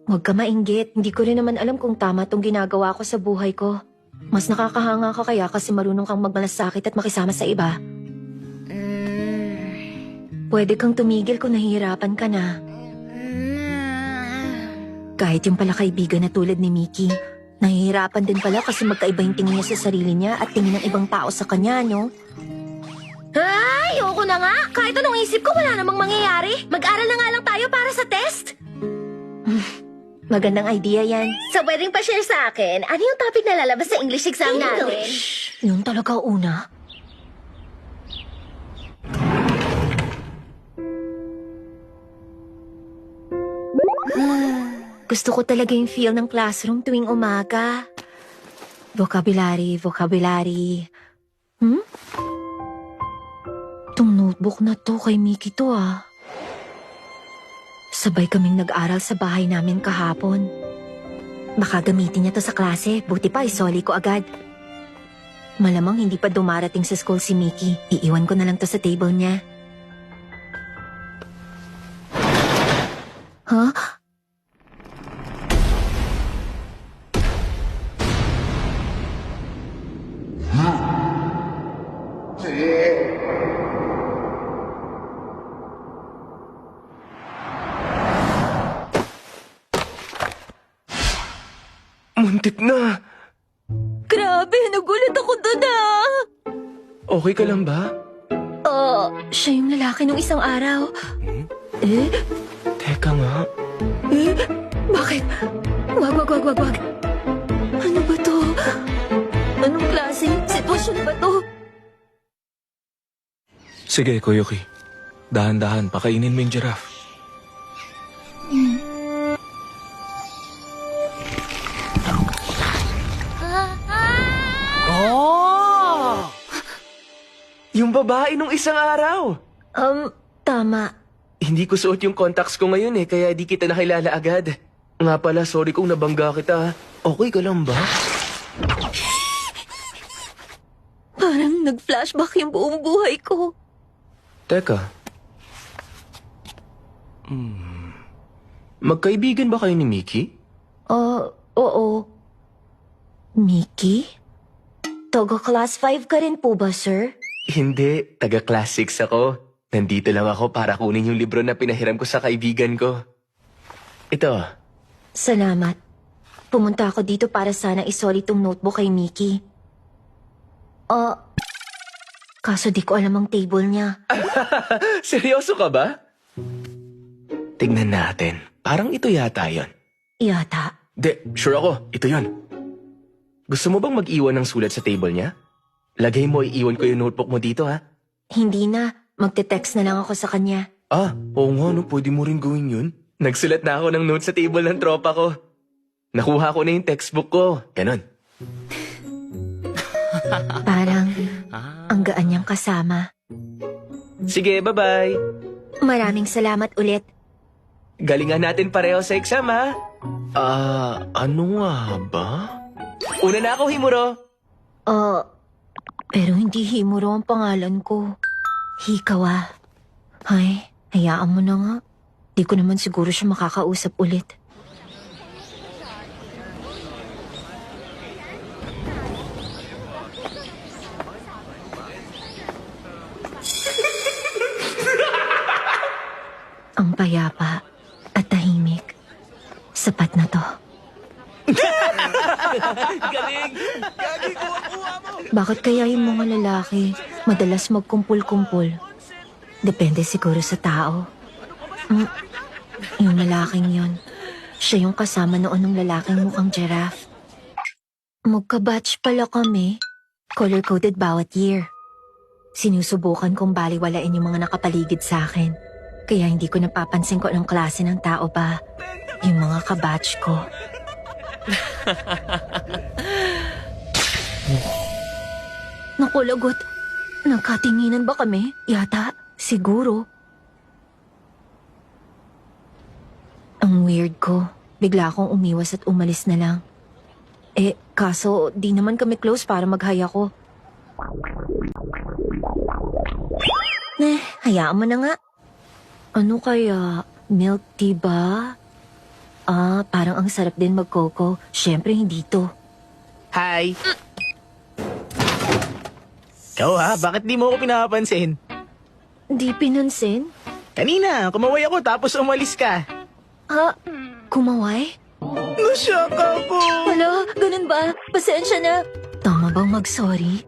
Huwag ka mainggit. Hindi ko rin naman alam kung tama tong ginagawa ko sa buhay ko. Mas nakakahanga ka kaya kasi marunong kang magmalasakit at makisama sa iba. Pwede kang tumigil kung nahihirapan ka na. Kahit yung pala kaibigan na tulad ni Mickey, nahihirapan din pala kasi magkaiba yung tingin niya sa sarili niya at tingin ng ibang tao sa kanya, no? Ay, ayoko na nga. Kahit anong isip ko, wala namang mangyayari. Mag-aral na nga lang tayo para sa test. Magandang idea yan. So, pwedeng pa-share sa akin, ano yung topic na lalabas sa English exam natin? Yun talaga una. Gusto ko talaga yung feel ng classroom tuwing umaga. Vocabulary, vocabulary. Itong notebook na to kay Mickey to ah. Sabay kaming nag-aral sa bahay namin kahapon. Baka gamitin niya to sa klase, buti pa isoli ko agad. Malamang hindi pa dumarating sa school si Mickey. Iiwan ko na lang to sa table niya. Huh? Muntik na! Grabe, nagulat ako doon ah! Okay ka lang ba? Siya yung lalaki nung isang araw. Eh? Teka nga. Eh? Bakit? Wag. Ano ba to? Anong klaseng sitwasyon ba to? Sige, Koyoki. Dahan-dahan, pakainin mo yung giraffe. Oh! Yung babae nung isang araw! Tama. Hindi ko suot yung contacts ko ngayon kaya di kita nakilala agad. Nga pala, sorry kung nabangga kita. Okay ka lang ba? Parang nag-flashback yung buong buhay ko. Teka. Magkaibigan ba kayo ni Mickey? Oo. Mickey? Taga class 5 ka rin po ba, sir? Hindi, taga-class 6 ako. Nandito lang ako para kunin yung libro na pinahiram ko sa kaibigan ko. Ito. Salamat. Pumunta ako dito para sana isoli tong notebook kay Mickey. Kaso di ko alam ang table niya. Seryoso ka ba? Tignan natin. Parang ito yata yon. Yata. Sure ako. Ito yon. Gusto mo bang mag-iwan ng sulat sa table niya? Lagay mo, iiwan ko yung notebook mo dito, ha? Hindi na. Magte-text na lang ako sa kanya. Oo nga, no? Pwede mo rin gawin yun. Nagsulat na ako ng note sa table ng tropa ko. Nakuha ko na yung textbook ko. Ganon. Parang ang gaan niyang kasama. Sige, bye-bye. Maraming salamat ulit. Galingan natin pareho sa exam, ha? Ano nga ba? Una na ako, Himuro. Pero hindi Himuro ang pangalan ko. Hikawa. Ay, hayaan mo na nga. Di ko naman siguro siya makakausap ulit. Ang payapa at tahimik. Sapat na to. Galing! Gagi, kuha mo! Bakit kaya yung mga lalaki madalas magkumpul-kumpul? Depende siguro sa tao. Yung lalaking yon, siya yung kasama noon ng lalaking mukhang giraffe. Magka-batch pala kami. Color-coded bawat year. Sinusubukan kong baliwalain yung mga nakapaligid sa akin. Kaya hindi ko napapansin ko anong klase ng tao ba yung mga kabatch ko. Naku, lagot. Nagkatinginan ba kami? Yata. Siguro. Ang weird ko. Bigla akong umiwas at umalis na lang. Kaso di naman kami close para mag-hi ako. Hayaan mo na nga. Ano kaya? Milk tea ba? Parang ang sarap din mag-coco. Siyempre, hindi to. Hi. Ikaw bakit di mo ako pinapansin? Di pinansin? Kanina, kumaway ako tapos umalis ka. Kumaway? Nashock ako. Wala, ganun ba? Pasensya na. Tama bang mag-sorry?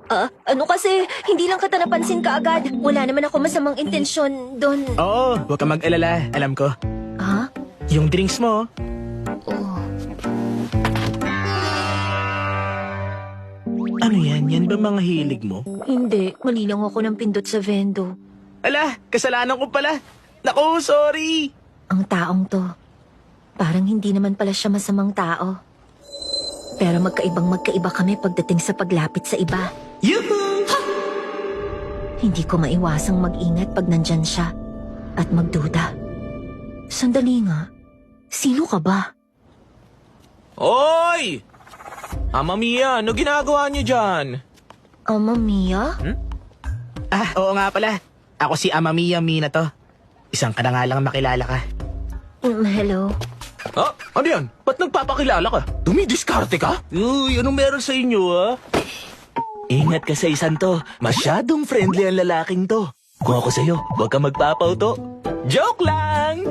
Ano kasi, hindi lang kita napansin kaagad. Wala naman ako masamang intensyon doon. Oo, huwag ka mag-alala. Alam ko. Ha? Yung drinks mo, Oh. ano yan? Yan ba mga hilig mo? Hindi, mali lang ako ng pindot sa vendo. Ala, kasalanan ko pala. Naku, sorry. Ang taong to, parang hindi naman pala siya masamang tao. Pero magkaiba kami pagdating sa paglapit sa iba. Yuhu! Hindi ko maiwasang mag-ingat pag nandyan siya at magduda. Sandali nga, sino ka ba? Oy! Ama Mia, ano ginagawa niyo dyan? Ama Mia? Oo nga pala. Ako si Amamiya Minato. Isang ka na nga lang makilala ka. Hello? Ano yan? Ba't nagpapakilala ka? Dumidiskarte ka? Uy, anong meron sa inyo, Ingat ka sa isang to. Masyadong friendly ang lalaking to. Kung ako sa'yo, huwag ka magpapauto. Joke lang!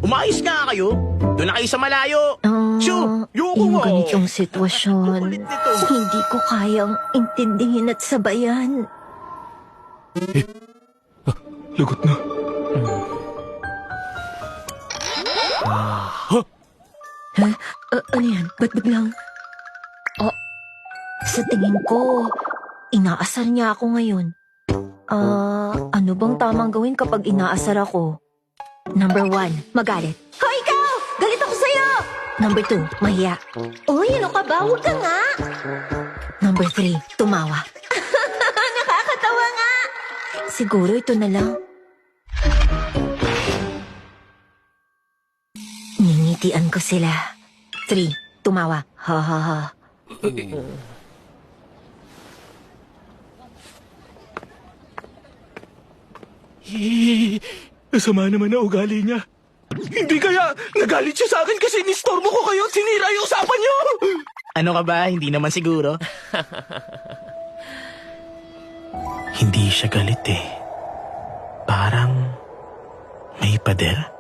Umayos nga kayo. Doon na kayo sa malayo. Shoo! Yoko Yung nga. ganitong sitwasyon, Kulit nito. hindi ko kayang intindihin at sabayan. Lagot na. Ano yan? Ba't biglang... Sa tingin ko, inaasar niya ako ngayon. Ano bang tamang gawin kapag inaasar ako? Number 1, magalit. Hoy, ikaw! Galit ako sa'yo! Number 2, mahiya. Uy, ano ka ba? Huwag ka nga! Number 3, tumawa. Nakakatawa nga! Siguro ito na lang. Ningitian ko sila. 3, tumawa. Ha ha ha. Nasama naman na ugali niya. Hindi kaya nagalit siya sa akin kasi nistorbo ko kayo at sinira yung usapan niyo! Ano ka ba? Hindi naman siguro. Hindi siya galit Parang may pader.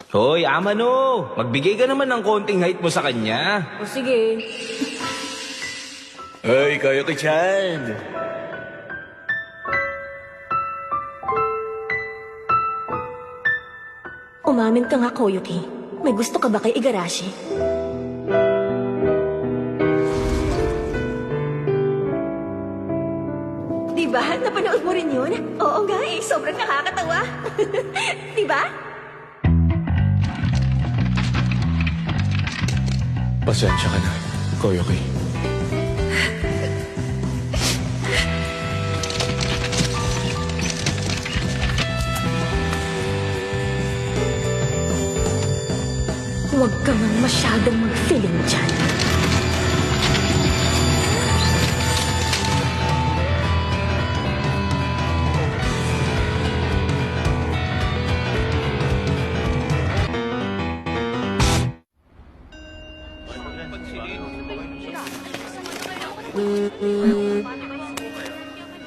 Hoy, Amano! Magbigay ka naman ng konting height mo sa kanya. O sige. Ay, kaya ka dyan. Umamin ka nga, Koyuki. May gusto ka ba kay Igarashi? Diba? Napanood mo rin yun? Oo nga sobrang nakakatawa. Diba? Pasensya ka na, Koyoki. Huwag ka man masyadong mag-feeling dyan.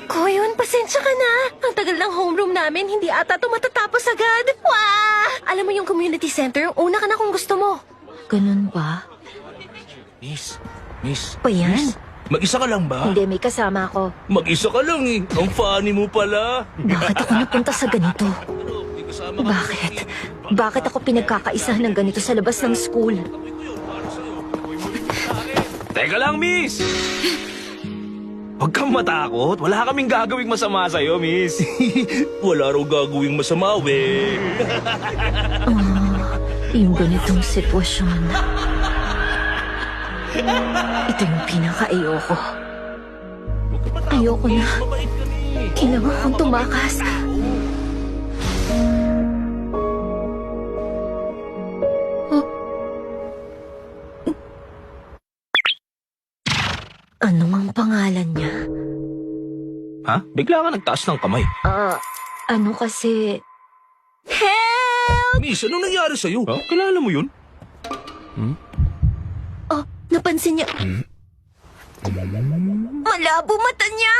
Koyun, pasensya ka na. Ang tagal ng homeroom namin, hindi ata ito matatapos agad. Wah! Alam mo yung community center, una ka na kung gusto mo. Ganun ba? Miss, Pa yan? mag-isa ka lang ba? Hindi, may kasama ako. Mag-isa ka lang Ang funny mo pala. Bakit ako napunta sa ganito? Bakit? Bakit ako pinagkakaisahan ng ganito sa labas ng school? Teka lang, miss! Huwag kang matakot. Wala kaming gagawing masama sa'yo, miss. Wala raw gagawing masama, we. Yung ganitong sitwasyon. Ito yung pinaka-ayoko. Ayoko na. Kailangan kong tumakas. Ano ang pangalan niya? Ha? Bigla ka nagtaas ng kamay. Ano kasi... Miss, anong nangyari sa'yo? Ha? Kilala mo yun? Oh, napansin niya. Malabo mata niya!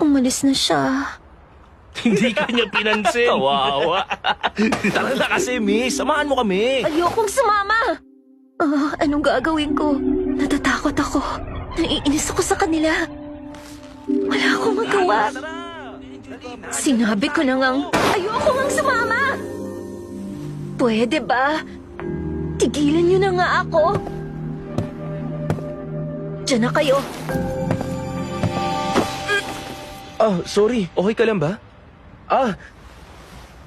Umalis na siya. Hindi ka niya pinansin. Kawawa. Tara na kasi, miss. Samahan mo kami. Ayokong sumama! Anong gagawin ko? Natatakot ako. Naiinis ako sa kanila. Wala akong magawa. Sinabi ko na ngang ayoko ngang sumama. Pwede ba? Tigilan niyo na nga ako. Diyan na kayo. Sorry. Okay ka lang ba?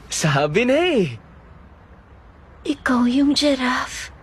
Sabi na eh. Ikaw yung giraffe.